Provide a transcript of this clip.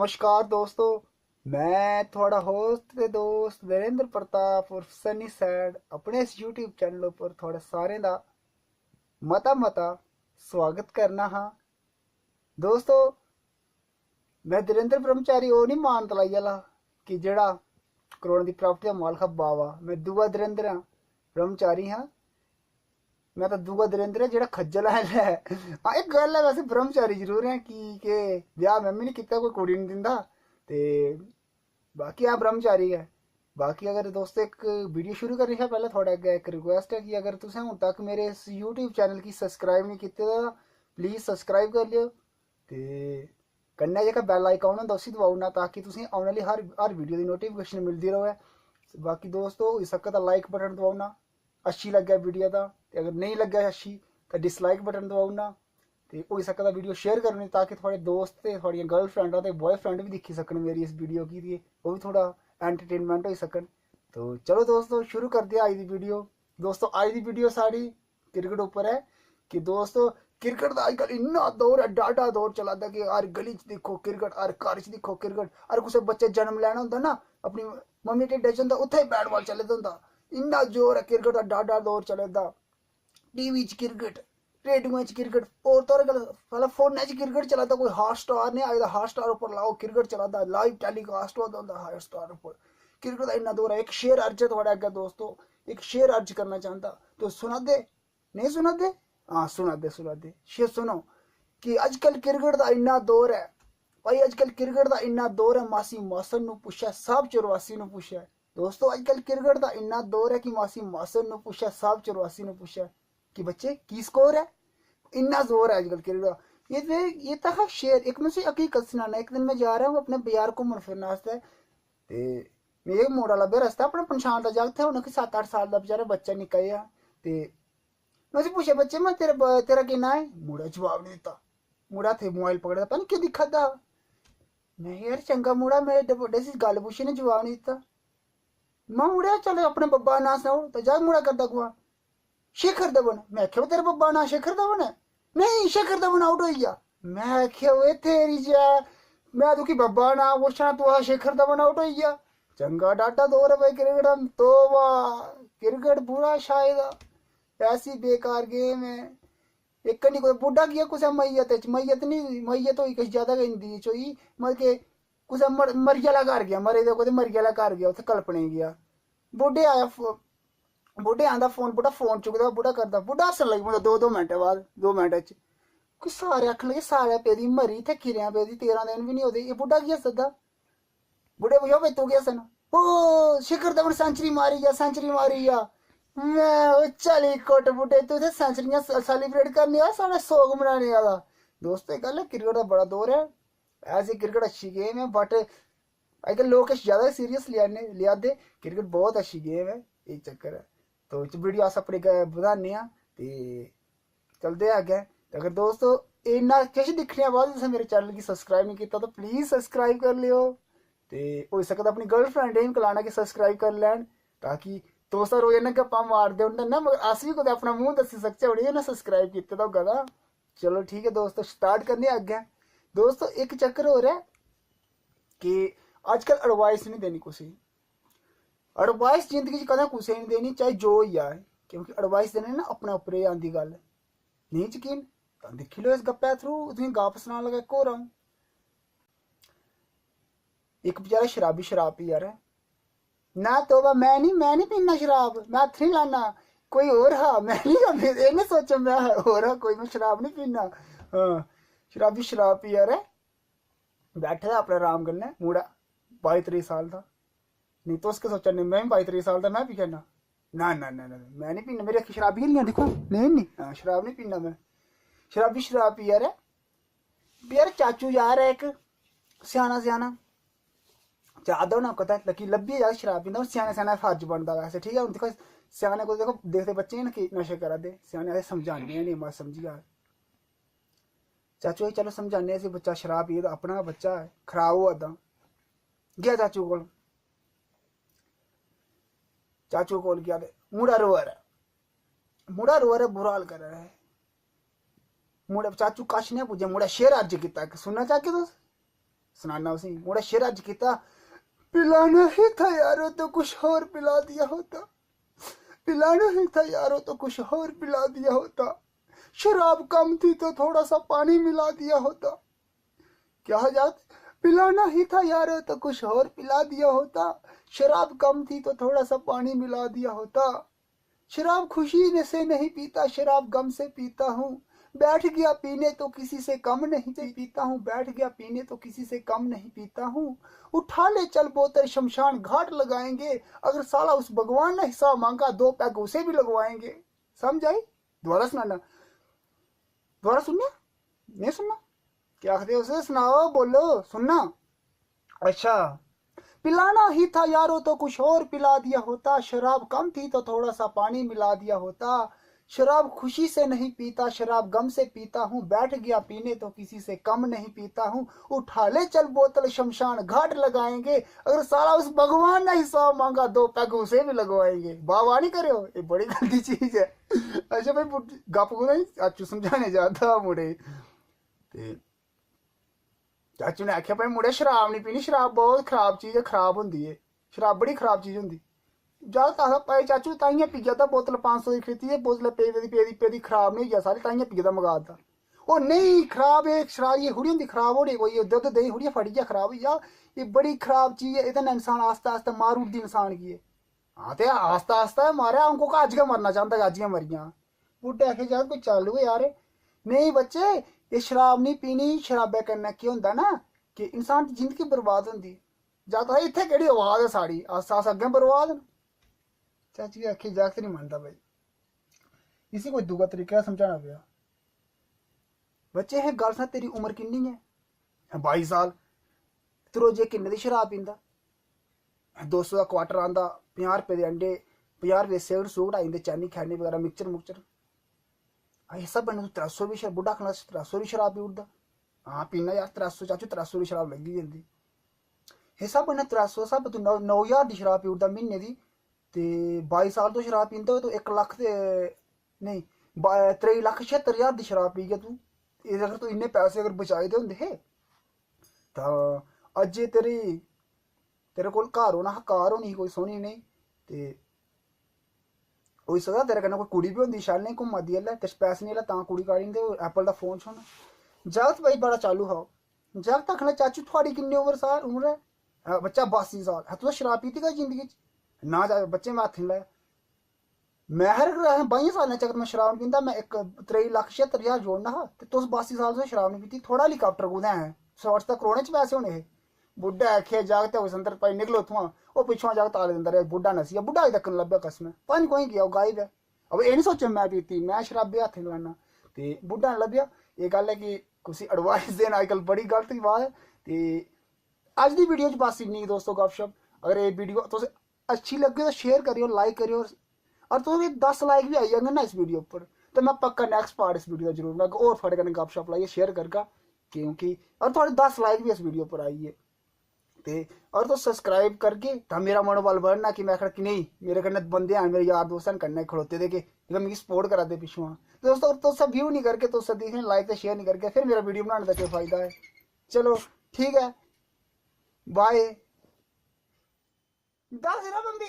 नमस्कार दोस्तों, मैं थोड़ा होस्ट ते दोस्त वीरेंद्र प्रताप और सनी सैड अपने इस यूट्यूब चैनल पर थोड़ा सारें दा मता मता स्वागत करना हाँ। दोस्तों, मैं धीरेन्द्र ब्रह्मचारी ओ नहीं मान तलाई आह्ला कि जेड़ा करोड़ों दी प्रॉपर्टी दा मालक हा बावा। मैं दूआ धीरेन्द्र हाँ, ब्रह्मचारी हाँ। मैं तो दूआ धीरेन्द्र है जेड़ा खज्जल है। हाँ, एक गल है वैसे ब्रह्मचारी जरूर है कि के ब्याह मैं भी नहीं कीता, कोई कुड़ी नहीं दिंदा ते बाकी आप ब्रह्मचारी है। बाकी अगर दोस्तों एक वीडियो शुरू करने से पहले थोड़ा अग्गें एक रिक्वेस्ट है कि अगर तुसें हूँ तक मेरे इस यूट्यूब चैनल की सब्सक्राइब नहीं कीते दा प्लीज़ सब्सक्राइब कर लियो ते कन्नै जेह्का बैल आइकॉन होंदा उसी दबाई ओड़ना ताकि तुसें औने आह्ली हर वीडियो दी नोटिफिकेशन मिलदी रवै। बाकी दोस्तों होई सकै तां लाइक बटन दबाई ओड़ना अच्छी लग्गे वीडियो तां, ते अगर नहीं लग्गे अच्छी तां डिसलाइक बटन दबाई ओड़ना ते होई सकै तां वीडियो शेयर करनी ताकि थुआढ़े दोस्त ते थुआढ़ियां गर्लफ्रेंडां ते बॉयफ्रेंड भी दिक्खी सकन मेरी इस वीडियो गी ते ओह् भी थोड़ा एंटरटेनमेंट होई सकन। तो चलो दोस्तों शुरू करदे अज्ज दी वीडियो। दोस्तों अज्ज दी वीडियो साढ़ी क्रिकेट उप्पर है कि दोस्तों क्रिकेट दा अजकल इन्ना दौर है, डाडा दौर चला दा कि हर गली च दिक्खो क्रिकेट, हर घर च दिक्खो क्रिकेट। हर कुसै बच्चे जन्म लैना होंदा ना अपनी मम्मी ढिड्डै च होंदा उत्थै बैट बॉल चले दा होंदा। इन्ना जोर है क्रिकेट दा, डाडा दौर चले दा। टीवी च क्रिकेट, रेडियो च क्रिकेट और तो पैह्लें फोनै च क्रिकेट चला दा। कोई हॉट स्टार नहीं आए दा, हॉट स्टार उप्पर लाओ क्रिकेट चला दा, लाइव टेलीकास्ट होआ दा होंदा हॉट स्टार उप्पर। क्रिकेट दा इन्ना दौर है। एक शेर अर्ज है थुआढ़े अग्गें दोस्तों, एक शेर अर्ज करना चाहता। तो सुना दे नहीं सुना दे? हाँ सुना दे शेर सुनो कि अजकल क्रिकेट दा इन्ना दौर है भाई, अजकल क्रिकेट दा इन्ना दौर है मासी मासन नू पुच्छे साहब 84 नू पुच्छे। दोस्तों अजकल क्रिकेट दा इन्ना दौर है कि मासी मासन नू पुच्छे साहब 84 नू पुच्छे कि बच्चे की स्कोर है। इन्ना जोर है आजकल क्रिकेट का। ये था शेर। एक मैं हकीकत सुनाना। एक दिन मैं जा रहा हूँ अपने बाजार घूमन फिरने आस्तै ते मिगी एक मुड़ा लब्भेआ रस्ता, अपना पंछान दा जागत है, उन्हें 7-8 साल दा बेचारा बच्चा निक्का जेहा। ते मैं उसी पूछेआ बच्चे मैं तेरा केह् नां है? मुड़ा जवाब नहीं दित्ता। मुड़ा हत्थे मोबाइल पकड़े दा, पता नहीं केह् दिक्खा दा। मैं यार चंगा मुड़ा, मैं एड्डे बड्डे सी गल्ल पुच्छी ने जवाब नहीं दित्ता। मैं मुड़ेआ चल अपने बब्बा दा नां सनाओ। ते जा मुड़ा करदा कुआ शेखर धवन। मैं आखेआ तेरे बब्बा नां शेखर धवन है? नहीं शेखर धवन आउट हो गया। मैं आखेआ वे तेरी जै, मैं तुकी बब्बा नां पुच्छा तू आ शेखर धवन आउट हो गया। चंगा डाटा दौर है भाई क्रिकेट। तोबा क्रिकेट बुरा शायद ऐसी बेकार गेम है। एक नहीं कोई बुड्ढा गया कुसै मैयत नहीं मैयत होई किश ज्यादा गै हिंदी च होई, मतलब कि कुसै मरी आह्ला घर गया, मरे दे कोई मरी आह्ला घर गया, उत्थै कल्पने गया। बुड्ढे आया बुड्ढे आंदा फोन, बुड्ढा फोन चुकदा, बुड्ढा करदा, बुड्ढा हस्सन लगी पौंदा 2-2 मिंट बाद, 2 मिंट च कोई सारे आखन लगे सारे पेदी मरी इत्थै खिरेआं पेदी 13 दिन भी नहीं होते, एह् बुड्ढा की हसदा। बुढ़े भैया भाई तू क्या सन? ओ शिखर धवन सेंचुरी मारी गया, सेंचुरी मारी गया। मैं चली कोट बुड्ढे तू इत्थै सेंचुरियां सेलिब्रेट करने आ, साढ़े सोग मनाने आला। दोस्तों गल क्रिकेट का बड़ा दौर है। ऐसी क्रिकेट अच्छी गेम है बट अजकल लोग किश ज्यादा सीरियस लिया दे। क्रिकेट बहुत अच्छी गेम है, ये चक्कर है। तो वीडियो अस अपने बधाने आं ते चलदे अग्गें। अगर दोस्तों इन्ना किश दिक्खने बाद तुसें मेरे चैनल गी सब्सक्राइब नहीं कीता तो प्लीज़ सब्सक्राइब कर लियो। ते होई सकदा अपनी गर्लफ्रेंड गी गलाना कि सब्सक्राइब करी लैन ताकि तुस रोज़ाना गप्पां मारदे होंदे ना, मगर अस बी कुदै अपना मूंह दस्सी सकचै उ'नें ना सब्सक्राइब कीते दा होगा तां। चलो ठीक है दोस्तों स्टार्ट करने अग्गें। दोस्तों एक चक्कर होर है कि अजकल एडवाइस नहीं देनी कुसै गी। एडवाइस जिंदगी च कदें कुसै नहीं देनी चाहे जो होई जाए, क्योंकि एडवाइस देने ना अपने उप्पर ही आंदी गल्ल। नहीं यकीन तां दिक्खी लो इस गप्पै थ्रू तुसेंगी गप सनान लगा इक होर अ'ऊं। एक बेचारा शराबी शराब पिया रहा है ना। तो मैं नहीं पीना शराब, मैं हत्थ नहीं लाना, कोई और हा मैं नहीं, इन्हें सोचा मैं और हा कोई, मैं शराब नहीं पीना। हाँ शराबी शराब पिया रहा है, बैठे दा अपने आराम कन्नै मुड़ा 22-23 साल का। नहीं तुस क्या सोचा मैं भी 22-23 साल का मैं पी करना? ना ना ना ना मैं नहीं पीना, मेरी अक्खी शराबी नहीं दिक्खो। नहीं हाँ शराब नहीं पीना मैं। शराबी शराब पिया रहा यार। चाचू जा रहा है एक स्याना स्याना ज्यादा होना कदा लगी लब्भी जाए शराब पींदा, स्याने स्याने फर्ज बनता वैसे ठीक है। हूँ दिक्खो स्याने को देखो देखते बच्चे न कि नशे करा दे, स्याने आखदे समझाने नहीं मत समझी जा। चाचू चलो समझाने इसी बच्चा शराब पिए अपना बच्चा है खराब होआ दा। गया चाचू कोल, चाचू कोल गया ते मुड़ा रोआ रहा है, मुड़ा रोआ रहा बुरा हाल कर रहा है। मुड़ा चाचू कश नहीं पुज्जे, मुड़ा शेर अर्ज किया सुनना चाहगे तुस? सुनाना उसी मुड़ा शेर अज किता, पिलाना ही था यारो तो कुछ और पिला दिया होता, पिलाना ही था यारो तो कुछ और पिला दिया होता, शराब कम थी तो थोड़ा सा पानी मिला दिया होता। क्या जात, पिलाना ही था यारो तो कुछ और पिला दिया होता, शराब कम थी तो थोड़ा सा पानी मिला दिया होता। शराब खुशी से नहीं पीता, शराब गम से पीता हूँ, बैठ गया पीने तो किसी से कम नहीं पीता हूँ, बैठ गया पीने तो किसी से कम नहीं पीता हूँ। उठा ले चल बोतल शमशान घाट लगाएंगे, अगर साला उस भगवान ने हिसाब मांगा 2 पैग उसे भी लगवाएंगे। समझ आई? दोबारा सुनाना, दोबारा सुनना, नहीं सुनना? क्या कहते उसे, सुनाओ, बोलो, सुनना। अच्छा, पिलाना ही था यारो तो कुछ और पिला दिया होता, शराब कम थी तो थोड़ा सा पानी मिला दिया होता। शराब खुशी से नहीं पीता, शराब गम से पीता हूँ, बैठ गया पीने तो किसी से कम नहीं पीता हूँ। उठा ले चल बोतल शमशान घाट लगाएंगे, अगर साला उस भगवान ने हिसाब मांगा 2 पैग उसे भी लगवाएंगे। वाह नहीं करे हो, ये बड़ी गंदी चीज है। अच्छा भाई गप को नहीं चाचू समझाने जाता मुड़े, चाचू ने आख्या भाई मुड़े शराब नहीं पीनी, शराब बहुत खराब चीज है, खराब होंगी है, शराब बड़ी खराब चीज होंगी। जागत आखदा भाई चाचू ताइयां पिया था, बोतल 500 की खरीदी है, बोतल पेदी खराब नहीं हुई सारी, ताइयां पिया मंगा। ओ नहीं खराब है शराब, ये हुड़ी होंगी खराब होनी, कोई दुद्ध दही हुड़ी फड़ी जा खराब हुई जा, ये बड़ी खराब चीज है, इतना इंसान आस्ता आस्ता मार उठती इंसान की है। हाँ तो आस्ता आस्ता मारे उनको अज के मरना चाहता, अज के मरिया। बुढ़े आखे जागत कोई चालू है यार, नहीं बच्चे ये शराब नहीं पीनी, शराबे कन्नै केह् होंदा ना कि इंसान की जिंदगी बर्बाद होंदी। जागत इत्थे केह्ड़ी आवाज है साड़ी, अस अग्गें बर्बाद न। चाची आखी जागत नहीं मानता भाई, इसी कोई दूगा तरीका समझाना पाया। बच्चे है गल सुन, तेरी उम्र किन्नी है? 22 साल। तू रोजे किन्ने दी शराब पींदा? 200 का क्वार्टर आंदा, 50 रुपए दे अंडे, 50 रुपए सेवट सूट आई जंदे, चैनी खैनी वगैरह मिक्सचर मुक्चर। सब बने 300 भी बुढ़ा खला 300 भी शराब पी उठदा। हाँ पीना यार 300 चाचू, 300 की शराब लगी जंदी। ये सब बने 300 सब तू 9,000 की शराब पी उठदा महीने दी, ते 22 साल तो शराब पींदा हो तो 1 लख ते नहीं 3,76,000 की शराब पी गया तू। अगर तू इन्ने पैसे अगर बचाए दे होंदे हे तां अज तेरे कोल घर होना हा, कार होनी ही कोई सोहनी नेही, ते होई सकदा तेरे कन्नै कोई कुड़ी भी होंदी शैल नेही घुम्मा दी अल्लै, किश पैसे नहीं अल्लै तां कुड़ी काड़ी ते एप्पल दा फोन छोड़ना। जागत भाई बड़ा चालू हा, जागत आखना चाचू थुआड़ी किन्नी उम्र है? बच्चा 82 साल है, तुसें शराब पीती कदें जिंदगी च? ना जा बच्चे मैं हत्थ नहीं लाया, मैं हर 22 सालें च अगर मैं शराब नहीं पींदा, मैं 3,76,000 जोड़ना हा, ते तुस 82 साल से शराब नहीं पीती, थोड़ा हेलीकाप्टर कुदै है 100 तक करोड़ें च पैसे होने हे। बुढ़ा आखे जागत होए संदर भाई निकलो उत्थुआं, ओह् पिच्छुआं जागत आले दिंदा रेहा, बुढ़ा नसिया, बुढ़ा अजें तक लब्भेआ कसम, पता नहीं कोई गया ओह् गायब है। अब एह् नहीं सोचो मैं पीती, मैं शराबे हत्थ नहीं लाना, ते बुढ़ा नहीं लब्भेआ। एह् गल्ल है कि कुसी एडवाइस देना अजकल बड़ी गलत बात है। ते अज दी वीडियो च बस इन्नी दोस्तों गपशप। अगर ये वीडियो तुस अच्छी लगे तो शेयर करियो, लाइक करियो, और तुसें 10 लाइक भी आई जाङन ना इस वीडियो पर, तो मैं पक्का नैक्सट पार्ट इस वीडियो का जरूर मैं होर थुआढ़े कन्नै गपशप लाइयै शेयर करगा, क्योंकि और थोड़े 10 लाइक भी इस वीडियो पर आई है। ते और तुस सब्सक्राइब करगे तां मेरा मनोबल बढ़ना कि मैं आखना कि नहीं मेरे कन्नै बंदे हैं, मेरे यार दोस्त हैं कन्नै खड़ोते दे के मिगी सपोर्ट करा दे पिच्छुआं। दोस्तों तुस व्यू नहीं करगे, तुस दिक्खने लाइक ते शेयर नहीं करगे, फिर मेरा वीडियो बनाने दा केह् फायदा है? चलो ठीक है, बाय। 10 बंदे